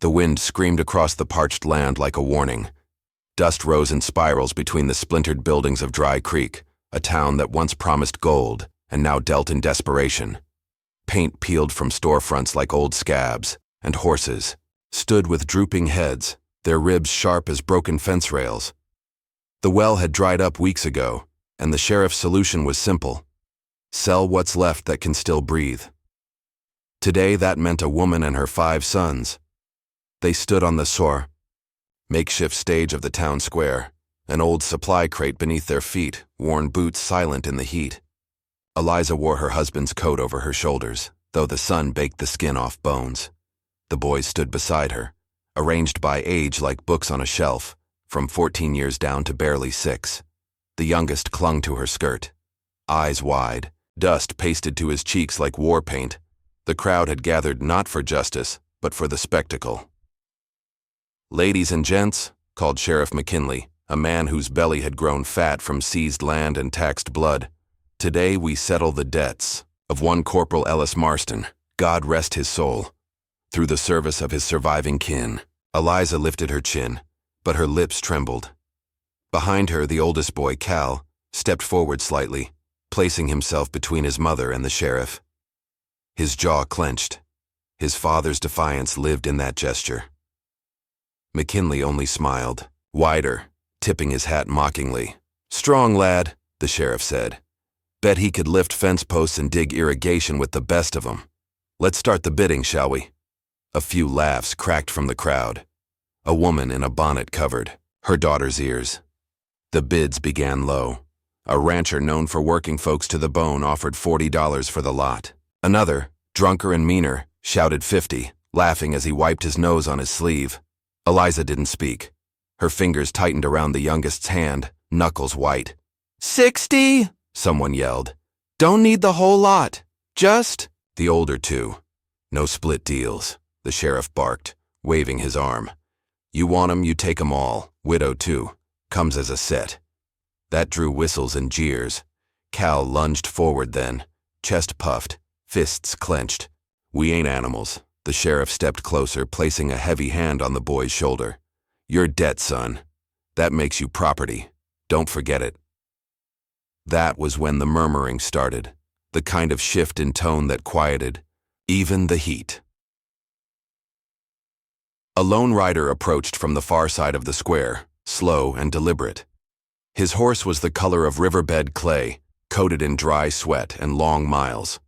The wind screamed across the parched land like a warning. Dust rose in spirals between the splintered buildings of Dry Creek, a town that once promised gold and now dealt in desperation. Paint peeled from storefronts like old scabs, and horses stood with drooping heads, their ribs sharp as broken fence rails. The well had dried up weeks ago, and the sheriff's solution was simple: sell what's left that can still breathe. Today that meant a woman and her 5 sons. They stood on the sore, makeshift stage of the town square, an old supply crate beneath their feet, worn boots silent in the heat. Eliza wore her husband's coat over her shoulders, though the sun baked the skin off bones. The boys stood beside her, arranged by age like books on a shelf, from 14 years down to barely 6. The youngest clung to her skirt, eyes wide, dust pasted to his cheeks like war paint. The crowd had gathered not for justice, but for the spectacle. "Ladies and gents," called Sheriff McKinley, a man whose belly had grown fat from seized land and taxed blood, "today we settle the debts of one Corporal Ellis Marston, God rest his soul, through the service of his surviving kin." Eliza lifted her chin, but her lips trembled. Behind her, the oldest boy, Cal, stepped forward slightly, placing himself between his mother and the sheriff. His jaw clenched. His father's defiance lived in that gesture. McKinley only smiled, wider, tipping his hat mockingly. "Strong lad," the sheriff said. "Bet he could lift fence posts and dig irrigation with the best of 'em. Let's start the bidding, shall we?" A few laughs cracked from the crowd. A woman in a bonnet covered her daughter's ears. The bids began low. A rancher known for working folks to the bone offered $40 for the lot. Another, drunker and meaner, shouted 50, laughing as he wiped his nose on his sleeve. Eliza didn't speak. Her fingers tightened around the youngest's hand, knuckles white. 60, someone yelled. "Don't need the whole lot. Just—" The older two. "No split deals," the sheriff barked, waving his arm. "You want 'em, you take 'em all. Widow, too. Comes as a set." That drew whistles and jeers. Cal lunged forward then, chest puffed, fists clenched. "We ain't animals." The sheriff stepped closer, placing a heavy hand on the boy's shoulder. "You're debt, son. That makes you property. Don't forget it." That was when the murmuring started, the kind of shift in tone that quieted even the heat. A lone rider approached from the far side of the square, slow and deliberate. His horse was the color of riverbed clay, coated in dry sweat and long miles.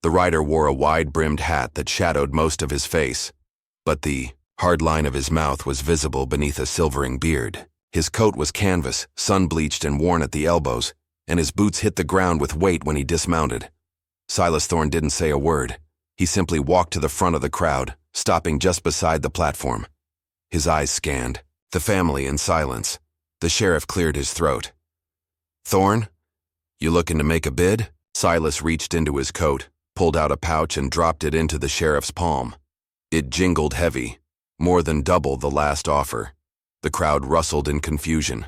The rider wore a wide-brimmed hat that shadowed most of his face, but the hard line of his mouth was visible beneath a silvering beard. His coat was canvas, sun-bleached and worn at the elbows, and his boots hit the ground with weight when he dismounted. Silas Thorne didn't say a word. He simply walked to the front of the crowd, stopping just beside the platform. His eyes scanned the family in silence. The sheriff cleared his throat. "Thorne, you looking to make a bid?" Silas reached into his coat, pulled out a pouch and dropped it into the sheriff's palm. It jingled heavy, more than double the last offer. The crowd rustled in confusion.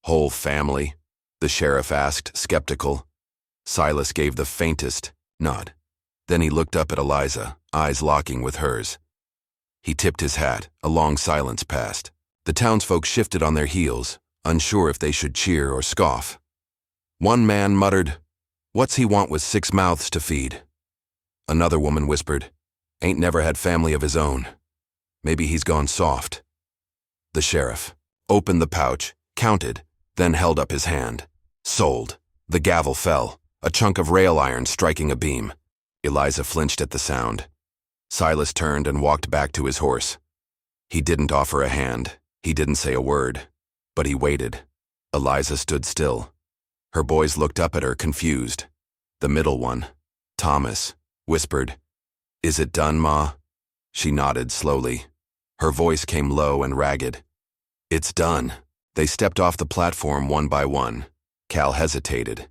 "Whole family?" the sheriff asked, skeptical. Silas gave the faintest nod. Then he looked up at Eliza, eyes locking with hers. He tipped his hat. A long silence passed. The townsfolk shifted on their heels, unsure if they should cheer or scoff. One man muttered, "What's he want with 6 mouths to feed?" Another woman whispered, "Ain't never had family of his own. Maybe he's gone soft." The sheriff opened the pouch, counted, then held up his hand. "Sold." The gavel fell, a chunk of rail iron striking a beam. Eliza flinched at the sound. Silas turned and walked back to his horse. He didn't offer a hand. He didn't say a word. But he waited. Eliza stood still. Her boys looked up at her, confused. The middle one, Thomas, whispered, "Is it done, Ma?" She nodded slowly. Her voice came low and ragged. "It's done." They stepped off the platform one by one. Cal hesitated.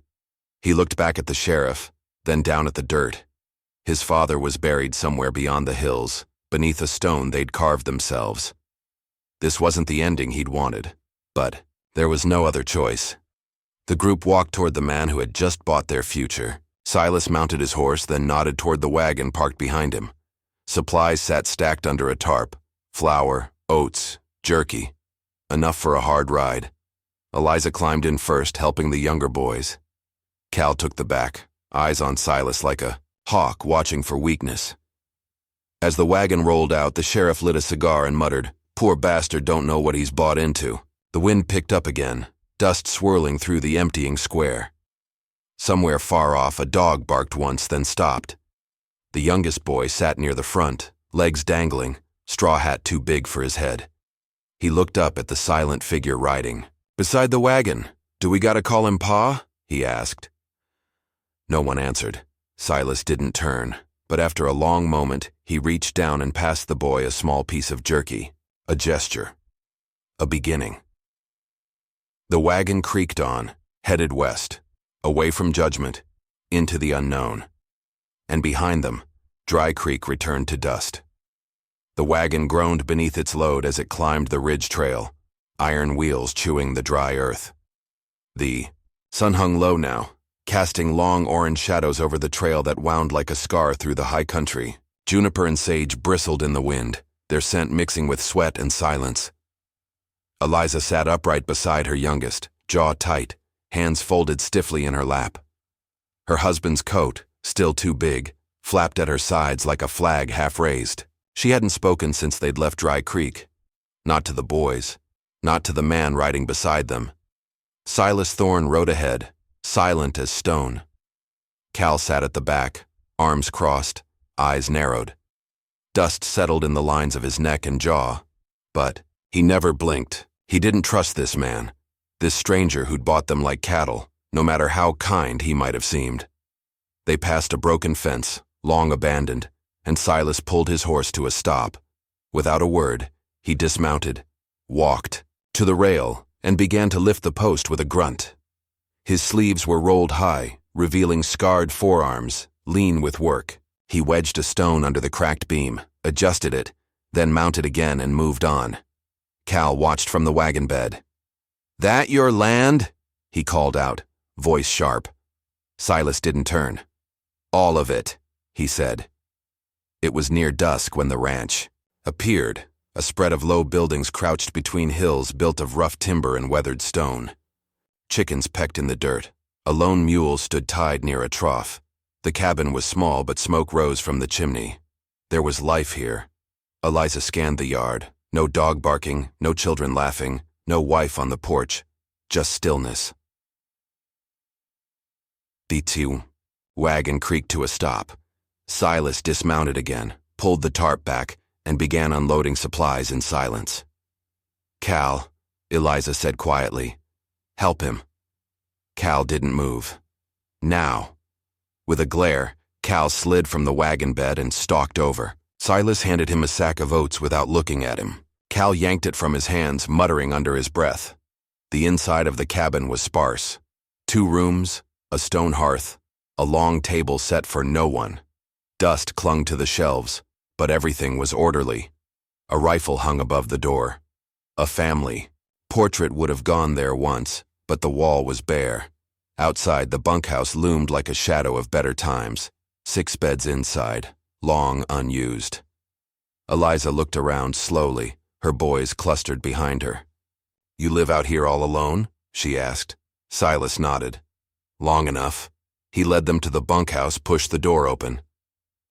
He looked back at the sheriff, then down at the dirt. His father was buried somewhere beyond the hills, beneath a stone they'd carved themselves. This wasn't the ending he'd wanted, but there was no other choice. The group walked toward the man who had just bought their future. Silas mounted his horse, then nodded toward the wagon parked behind him. Supplies sat stacked under a tarp, Flour, oats, jerky. Enough for a hard ride. Eliza climbed in first, helping the younger boys. Cal took the back, eyes on Silas like a hawk watching for weakness. As the wagon rolled out, the sheriff lit a cigar and muttered, "Poor bastard don't know what he's bought into." The wind picked up again, dust swirling through the emptying square. Somewhere far off, a dog barked once, then stopped. The youngest boy sat near the front, legs dangling, straw hat too big for his head. He looked up at the silent figure riding beside the wagon. "Do we gotta call him Pa?" he asked. No one answered. Silas didn't turn, but after a long moment, he reached down and passed the boy a small piece of jerky. A gesture. A beginning. The wagon creaked on, headed west, away from judgment, into the unknown. And behind them, Dry Creek returned to dust. The wagon groaned beneath its load as it climbed the ridge trail, iron wheels chewing the dry earth. The sun hung low now, casting long orange shadows over the trail that wound like a scar through the high country. Juniper and sage bristled in the wind, their scent mixing with sweat and silence. Eliza sat upright beside her youngest, jaw tight, hands folded stiffly in her lap. Her husband's coat, still too big, flapped at her sides like a flag half raised. She hadn't spoken since they'd left Dry Creek. Not to the boys, not to the man riding beside them. Silas Thorne rode ahead, silent as stone. Cal sat at the back, arms crossed, eyes narrowed. Dust settled in the lines of his neck and jaw, but he never blinked. He didn't trust this man, this stranger who'd bought them like cattle, no matter how kind he might have seemed. They passed a broken fence, long abandoned, and Silas pulled his horse to a stop. Without a word, he dismounted, walked to the rail, and began to lift the post with a grunt. His sleeves were rolled high, revealing scarred forearms, lean with work. He wedged a stone under the cracked beam, adjusted it, then mounted again and moved on. Cal watched from the wagon bed. "That your land?" he called out, voice sharp. Silas didn't turn. "All of it," he said. It was near dusk when the ranch appeared, a spread of low buildings crouched between hills built of rough timber and weathered stone. Chickens pecked in the dirt. A lone mule stood tied near a trough. The cabin was small, but smoke rose from the chimney. There was life here. Eliza scanned the yard. No dog barking, no children laughing, no wife on the porch, just stillness. The wagon creaked to a stop. Silas dismounted again, pulled the tarp back, and began unloading supplies in silence. "Cal," Eliza said quietly. "Help him." Cal didn't move. "Now." With a glare, Cal slid from the wagon bed and stalked over. Silas handed him a sack of oats without looking at him. Cal yanked it from his hands, muttering under his breath. The inside of the cabin was sparse. 2 rooms, a stone hearth, a long table set for no one. Dust clung to the shelves, but everything was orderly. A rifle hung above the door. A family portrait would have gone there once, but the wall was bare. Outside, the bunkhouse loomed like a shadow of better times. 6 beds inside, long unused. Eliza looked around slowly, her boys clustered behind her. "You live out here all alone?" she asked. Silas nodded. "Long enough." He led them to the bunkhouse, pushed the door open.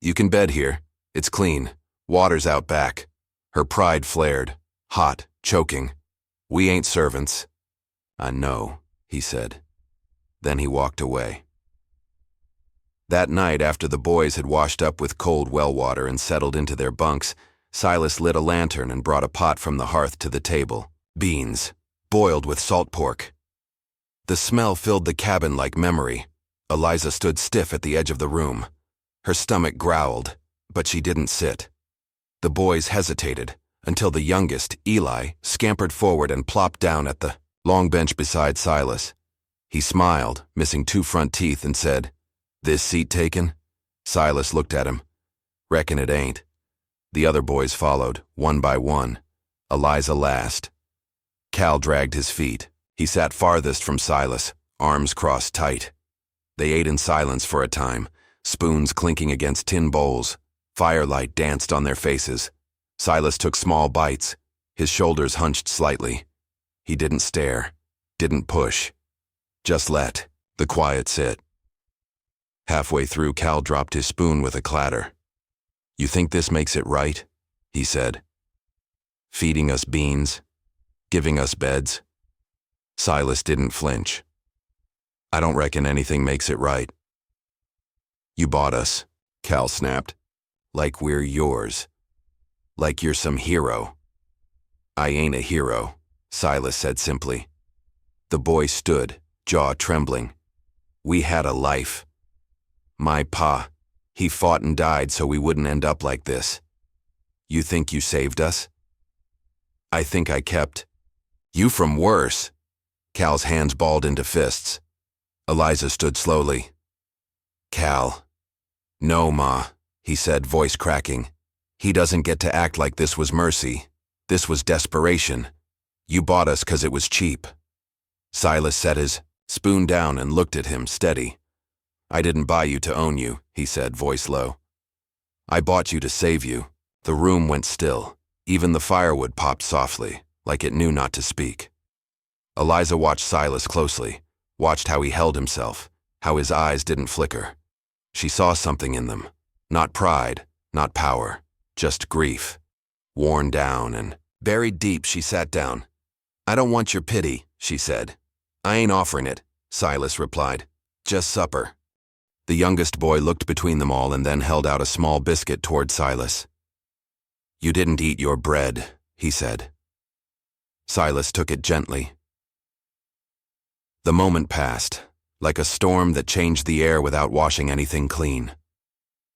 "You can bed here. It's clean. Water's out back." Her pride flared, hot, choking. "We ain't servants." "I know," he said. Then he walked away. That night, after the boys had washed up with cold well water and settled into their bunks, Silas lit a lantern and brought a pot from the hearth to the table. Beans, boiled with salt pork. The smell filled the cabin like memory. Eliza stood stiff at the edge of the room. Her stomach growled, but she didn't sit. The boys hesitated, until the youngest, Eli, scampered forward and plopped down at the long bench beside Silas. He smiled, missing 2 front teeth, and said, "This seat taken?" Silas looked at him. "Reckon it ain't." The other boys followed, one by one. Eliza last. Cal dragged his feet. He sat farthest from Silas, arms crossed tight. They ate in silence for a time, spoons clinking against tin bowls. Firelight danced on their faces. Silas took small bites, his shoulders hunched slightly. He didn't stare, didn't push. Just let the quiet sit. Halfway through, Cal dropped his spoon with a clatter. "You think this makes it right?" he said. "Feeding us beans, giving us beds." Silas didn't flinch. "I don't reckon anything makes it right." "You bought us," Cal snapped. "Like we're yours. Like you're some hero." "I ain't a hero," Silas said simply. The boy stood, jaw trembling. "We had a life. My pa, he fought and died so we wouldn't end up like this. You think you saved us?" "I think I kept you from worse." Cal's hands balled into fists. Eliza stood slowly. "Cal." "No, Ma," he said, voice cracking. "He doesn't get to act like this was mercy. This was desperation. You bought us 'cause it was cheap." Silas set his spoon down and looked at him, steady. "I didn't buy you to own you," he said, voice low. "I bought you to save you." The room went still. Even the firewood popped softly, like it knew not to speak. Eliza watched Silas closely, watched how he held himself, how his eyes didn't flicker. She saw something in them. Not pride, not power, just grief. Worn down and buried deep, she sat down. "I don't want your pity," she said. "I ain't offering it," Silas replied. "Just supper." The youngest boy looked between them all and then held out a small biscuit toward Silas. "You didn't eat your bread," he said. Silas took it gently. The moment passed, like a storm that changed the air without washing anything clean.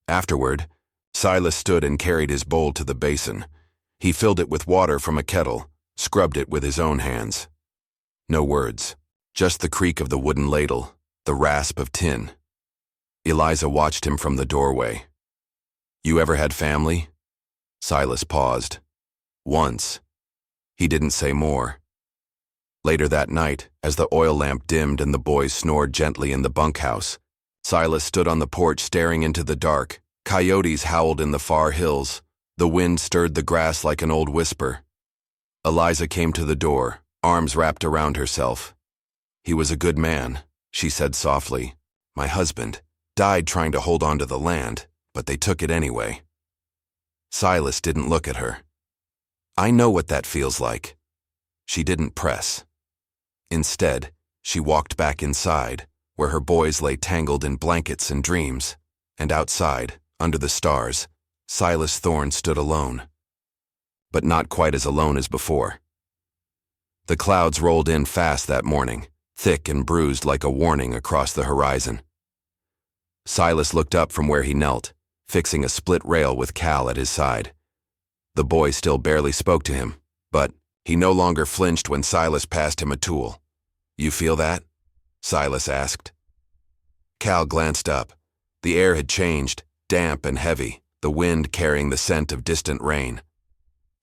Afterward, Silas stood and carried his bowl to the basin. He filled it with water from a kettle, scrubbed it with his own hands. No words, just the creak of the wooden ladle, the rasp of tin. Eliza watched him from the doorway. "You ever had family?" Silas paused. "Once." He didn't say more. Later that night, as the oil lamp dimmed and the boys snored gently in the bunkhouse, Silas stood on the porch staring into the dark. Coyotes howled in the far hills. The wind stirred the grass like an old whisper. Eliza came to the door, arms wrapped around herself. "He was a good man," she said softly. "My husband died trying to hold on to the land, but they took it anyway." Silas didn't look at her. "I know what that feels like." She didn't press. Instead, she walked back inside, where her boys lay tangled in blankets and dreams, and outside, under the stars, Silas Thorne stood alone. But not quite as alone as before. The clouds rolled in fast that morning, thick and bruised like a warning across the horizon. Silas looked up from where he knelt, fixing a split rail with Cal at his side. The boy still barely spoke to him, but he no longer flinched when Silas passed him a tool. "You feel that?" Silas asked. Cal glanced up. The air had changed, damp and heavy, the wind carrying the scent of distant rain.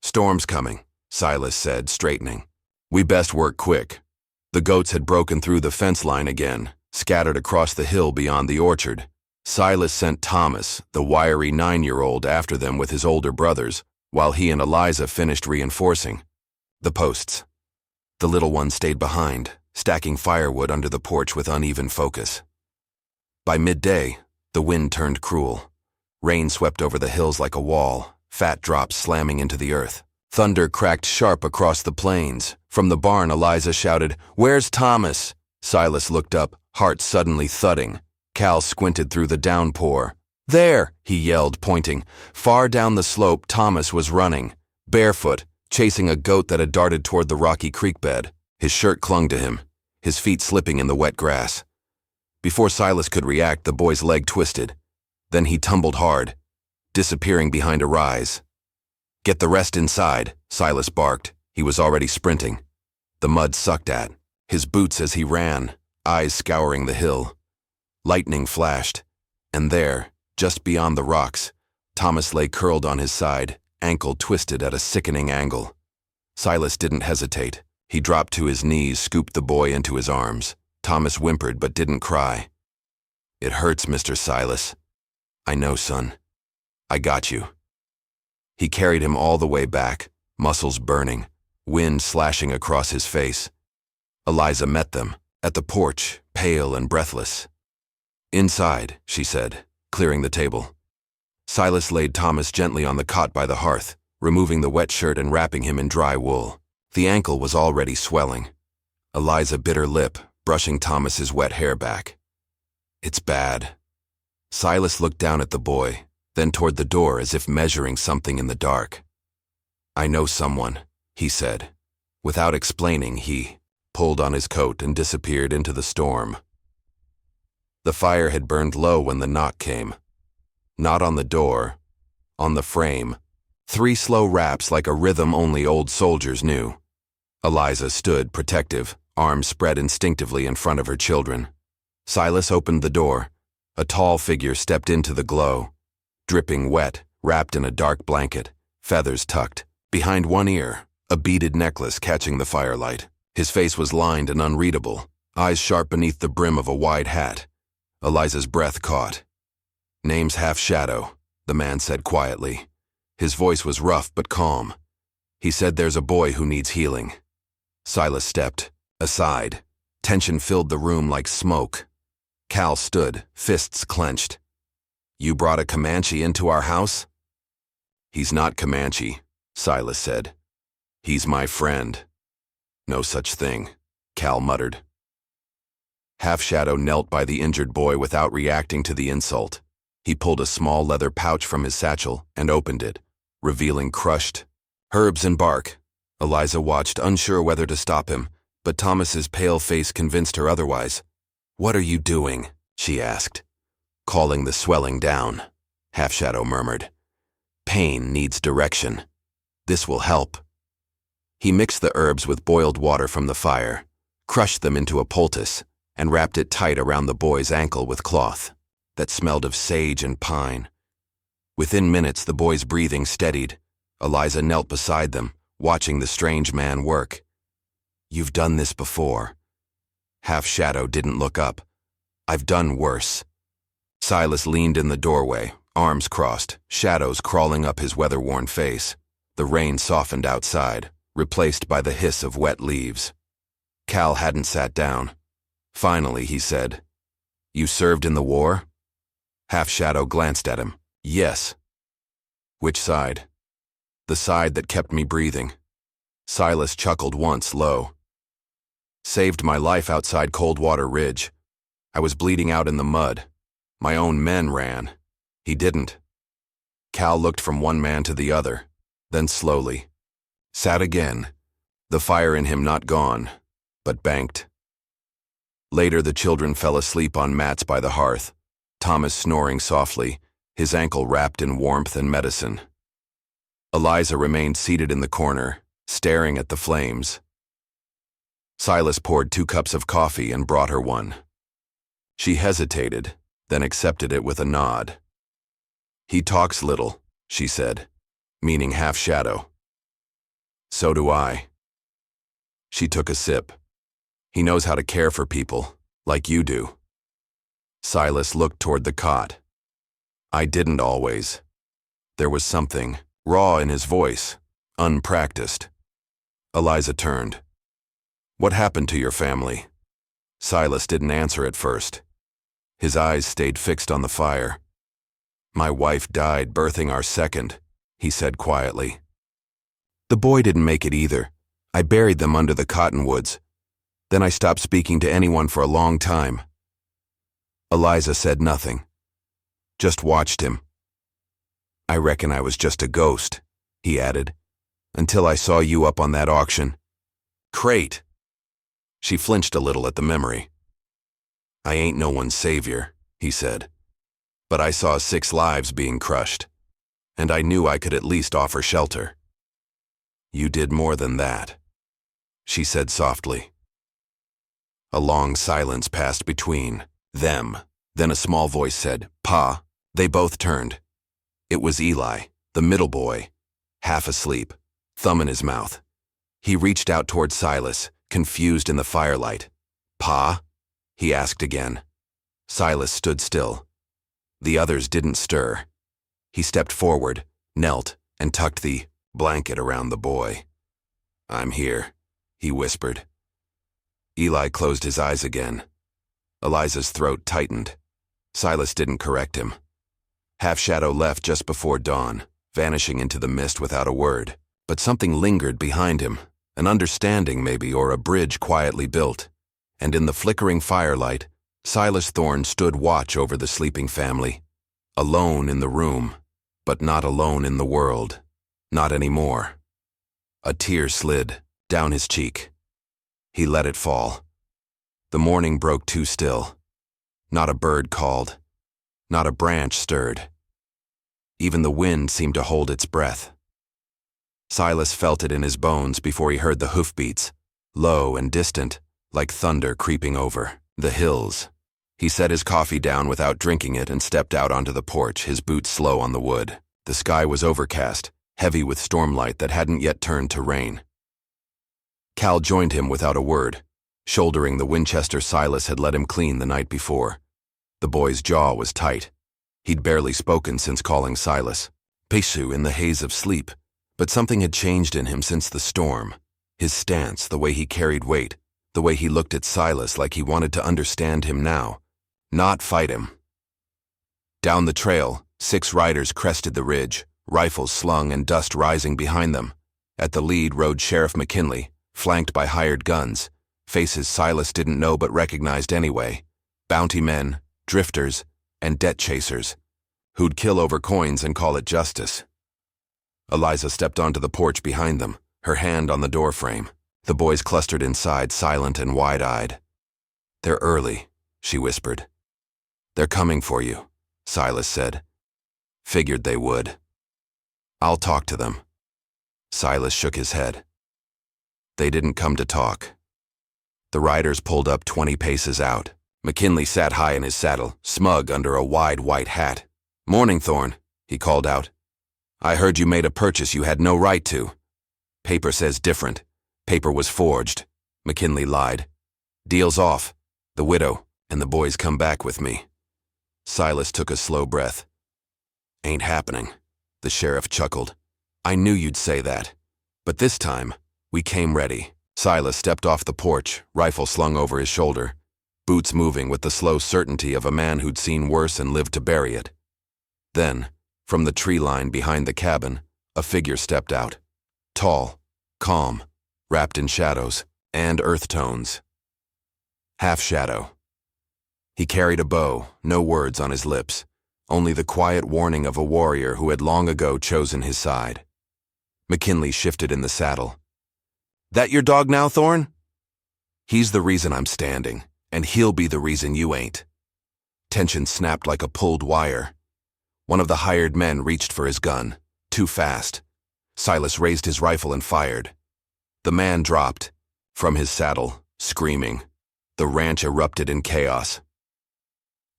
"Storm's coming," Silas said, straightening. "We best work quick." The goats had broken through the fence line again, scattered across the hill beyond the orchard. Silas sent Thomas, the wiry 9-year-old, after them with his older brothers, while he and Eliza finished reinforcing the posts. The little one stayed behind, stacking firewood under the porch with uneven focus. By midday, the wind turned cruel. Rain swept over the hills like a wall, fat drops slamming into the earth. Thunder cracked sharp across the plains. From the barn, Eliza shouted, "Where's Thomas?" Silas looked up, heart suddenly thudding. Cal squinted through the downpour. "There!" he yelled, pointing. Far down the slope, Thomas was running, barefoot, chasing a goat that had darted toward the rocky creek bed. His shirt clung to him, his feet slipping in the wet grass. Before Silas could react, the boy's leg twisted. Then he tumbled hard, disappearing behind a rise. "Get the rest inside," Silas barked. He was already sprinting. The mud sucked at his boots as he ran, eyes scouring the hill. Lightning flashed, and there, just beyond the rocks, Thomas lay curled on his side, ankle twisted at a sickening angle. Silas didn't hesitate. He dropped to his knees, scooped the boy into his arms. Thomas whimpered but didn't cry. "It hurts, Mr. Silas." "I know, son. I got you." He carried him all the way back, muscles burning, wind slashing across his face. Eliza met them, at the porch, pale and breathless. "Inside," she said, clearing the table. Silas laid Thomas gently on the cot by the hearth, removing the wet shirt and wrapping him in dry wool. The ankle was already swelling. Eliza bit her lip, brushing Thomas's wet hair back. "It's bad." Silas looked down at the boy, then toward the door as if measuring something in the dark. "I know someone," he said. Without explaining, he pulled on his coat and disappeared into the storm. The fire had burned low when the knock came. Not on the door, on the frame. 3 slow raps like a rhythm only old soldiers knew. Eliza stood, protective, arms spread instinctively in front of her children. Silas opened the door. A tall figure stepped into the glow, dripping wet, wrapped in a dark blanket, feathers tucked. Behind one ear, a beaded necklace catching the firelight. His face was lined and unreadable, eyes sharp beneath the brim of a wide hat. Eliza's breath caught. "Name's Half Shadow," the man said quietly. His voice was rough but calm. He said there's a boy who needs healing. Silas stepped aside. Tension filled the room like smoke. Cal stood, fists clenched. "You brought a Comanche into our house?" "He's not Comanche," Silas said. "He's my friend." "No such thing," Cal muttered. Half Shadow knelt by the injured boy without reacting to the insult. He pulled a small leather pouch from his satchel and opened it, revealing crushed herbs and bark. Eliza watched, unsure whether to stop him, but Thomas's pale face convinced her otherwise. "What are you doing?" she asked. "Calling the swelling down," Half Shadow murmured. "Pain needs direction. This will help." He mixed the herbs with boiled water from the fire, crushed them into a poultice, and wrapped it tight around the boy's ankle with cloth that smelled of sage and pine. Within minutes, the boy's breathing steadied. Eliza knelt beside them, watching the strange man work. "You've done this before." Half Shadow didn't look up. "I've done worse." Silas leaned in the doorway, arms crossed, shadows crawling up his weather-worn face. The rain softened outside, replaced by the hiss of wet leaves. Cal hadn't sat down. Finally, he said, "You served in the war?" Half Shadow glanced at him. "Yes." "Which side?" "The side that kept me breathing." Silas chuckled once, low. "Saved my life outside Coldwater Ridge. I was bleeding out in the mud. My own men ran. He didn't." Cal looked from one man to the other, then slowly sat again, the fire in him not gone, but banked. Later, the children fell asleep on mats by the hearth, Thomas snoring softly, his ankle wrapped in warmth and medicine. Eliza remained seated in the corner, staring at the flames. Silas poured 2 cups of coffee and brought her one. She hesitated, then accepted it with a nod. "He talks little," she said, meaning Half Shadow. "So do I." She took a sip. "He knows how to care for people, like you do." Silas looked toward the cot. "I didn't always." There was something raw in his voice, unpracticed. Eliza turned. "What happened to your family?" Silas didn't answer at first. His eyes stayed fixed on the fire. "My wife died birthing our second," he said quietly. "The boy didn't make it either. I buried them under the cottonwoods. Then I stopped speaking to anyone for a long time." Eliza said nothing, just watched him. "I reckon I was just a ghost," he added, "until I saw you up on that auction crate." She flinched a little at the memory. "I ain't no one's savior," he said, "but I saw 6 lives being crushed, and I knew I could at least offer shelter." "You did more than that," she said softly. A long silence passed between them. Then a small voice said, "Pa." They both turned. It was Eli, the middle boy, half asleep, thumb in his mouth. He reached out toward Silas, confused in the firelight. "Pa?" he asked again. Silas stood still. The others didn't stir. He stepped forward, knelt, and tucked the blanket around the boy. "I'm here," he whispered. Eli closed his eyes again. Eliza's throat tightened. Silas didn't correct him. Half-Shadow left just before dawn, vanishing into the mist without a word. But something lingered behind him, an understanding maybe, or a bridge quietly built. And in the flickering firelight, Silas Thorne stood watch over the sleeping family. Alone in the room, but not alone in the world. Not anymore. A tear slid down his cheek. He let it fall. The morning broke too still. Not a bird called. Not a branch stirred. Even the wind seemed to hold its breath. Silas felt it in his bones before he heard the hoofbeats, low and distant, like thunder creeping over the hills. He set his coffee down without drinking it and stepped out onto the porch, his boots slow on the wood. The sky was overcast, heavy with stormlight that hadn't yet turned to rain. Cal joined him without a word, shouldering the Winchester Silas had let him clean the night before. The boy's jaw was tight. He'd barely spoken since calling Silas Peshu in the haze of sleep, but something had changed in him since the storm. His stance, the way he carried weight, the way he looked at Silas like he wanted to understand him now, not fight him. Down the trail, 6 riders crested the ridge, rifles slung and dust rising behind them. At the lead rode Sheriff McKinley, flanked by hired guns, faces Silas didn't know but recognized anyway. Bounty men, drifters, and debt chasers, who'd kill over coins and call it justice. Eliza stepped onto the porch behind them, her hand on the doorframe. The boys clustered inside, silent and wide-eyed. "They're early," she whispered. "They're coming for you," Silas said. "Figured they would. I'll talk to them." Silas shook his head. They didn't come to talk. The riders pulled up 20 paces out. McKinley sat high in his saddle, smug under a wide white hat. "Morning, Thorne," he called out. "I heard you made a purchase you had no right to." "Paper says different. Paper was forged," McKinley lied. "Deal's off. The widow and the boys come back with me." Silas took a slow breath. "Ain't happening," the sheriff chuckled. "I knew you'd say that. But this time, we came ready." Silas stepped off the porch, rifle slung over his shoulder, boots moving with the slow certainty of a man who'd seen worse and lived to bury it. Then, from the tree line behind the cabin, a figure stepped out. Tall, calm, wrapped in shadows and earth tones. Half-Shadow. He carried a bow, no words on his lips, only the quiet warning of a warrior who had long ago chosen his side. McKinley shifted in the saddle. "That your dog now, Thorne?" "He's the reason I'm standing, and he'll be the reason you ain't." Tension snapped like a pulled wire. One of the hired men reached for his gun, too fast. Silas raised his rifle and fired. The man dropped from his saddle, screaming. The ranch erupted in chaos.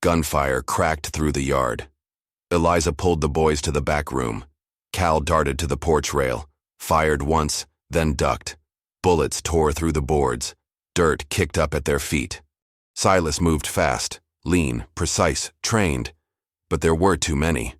Gunfire cracked through the yard. Eliza pulled the boys to the back room. Cal darted to the porch rail, fired once, then ducked. Bullets tore through the boards. Dirt kicked up at their feet. Silas moved fast, lean, precise, trained. But there were too many.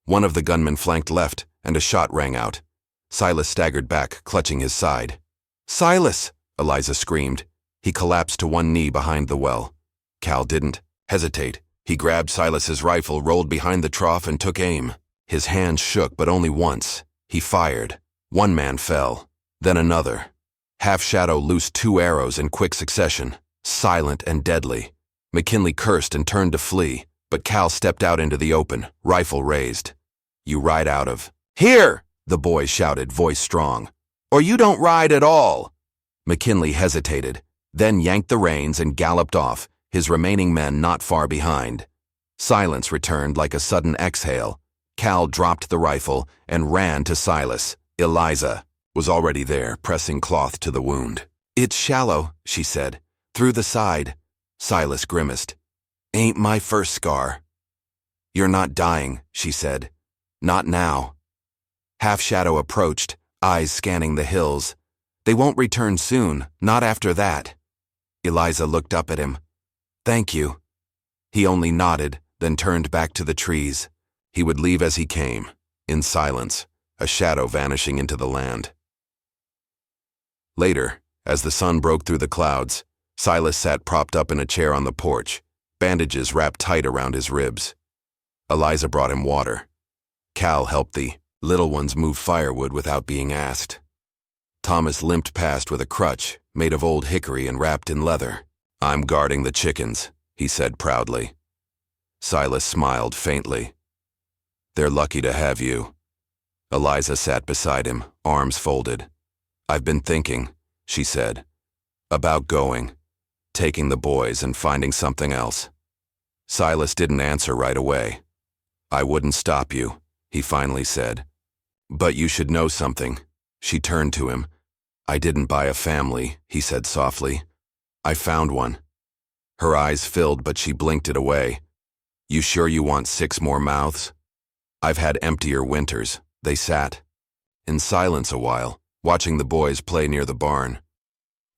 One of the gunmen flanked left, and a shot rang out. Silas staggered back, clutching his side. "Silas!" Eliza screamed. He collapsed to one knee behind the well. Cal didn't hesitate. He grabbed Silas's rifle, rolled behind the trough, and took aim. His hands shook, but only once. He fired. One man fell, then another. Half-Shadow loosed 2 arrows in quick succession, silent and deadly. McKinley cursed and turned to flee, but Cal stepped out into the open, rifle raised. "You ride out of here," the boy shouted, voice strong. "Or you don't ride at all." McKinley hesitated, then yanked the reins and galloped off, his remaining men not far behind. Silence returned like a sudden exhale. Cal dropped the rifle and ran to Silas. Eliza was already there, pressing cloth to the wound. "It's shallow," she said. "Through the side." Silas grimaced. "Ain't my first scar." "You're not dying," she said. "Not now." Half-Shadow approached, eyes scanning the hills. "They won't return soon, not after that." Eliza looked up at him. "Thank you." He only nodded, then turned back to the trees. He would leave as he came, in silence, a shadow vanishing into the land. Later, as the sun broke through the clouds, Silas sat propped up in a chair on the porch, bandages wrapped tight around his ribs. Eliza brought him water. Cal helped the little ones move firewood without being asked. Thomas limped past with a crutch made of old hickory and wrapped in leather. "I'm guarding the chickens," he said proudly. Silas smiled faintly. "They're lucky to have you." Eliza sat beside him, arms folded. "I've been thinking," she said, "about going, taking the boys and finding something else." Silas didn't answer right away. "I wouldn't stop you," he finally said. "But you should know something." She turned to him. "I didn't buy a family," he said softly. "I found one." Her eyes filled, but she blinked it away. "You sure you want 6 more mouths?" "I've had emptier winters." They sat in silence a while, watching the boys play near the barn.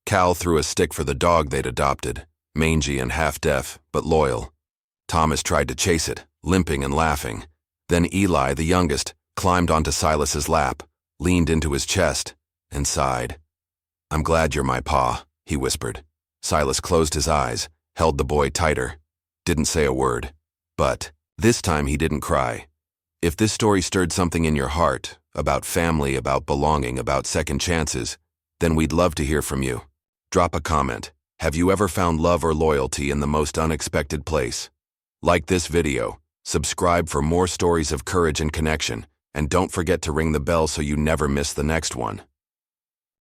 Cal threw a stick for the dog they'd adopted, mangy and half-deaf, but loyal. Thomas tried to chase it, limping and laughing. Then Eli, the youngest, climbed onto Silas's lap, leaned into his chest, and sighed. "I'm glad you're my pa," he whispered. Silas closed his eyes, held the boy tighter, didn't say a word. But this time he didn't cry. If this story stirred something in your heart, about family, about belonging, about second chances, then we'd love to hear from you. Drop a comment. Have you ever found love or loyalty in the most unexpected place? Like this video, subscribe for more stories of courage and connection, and don't forget to ring the bell so you never miss the next one.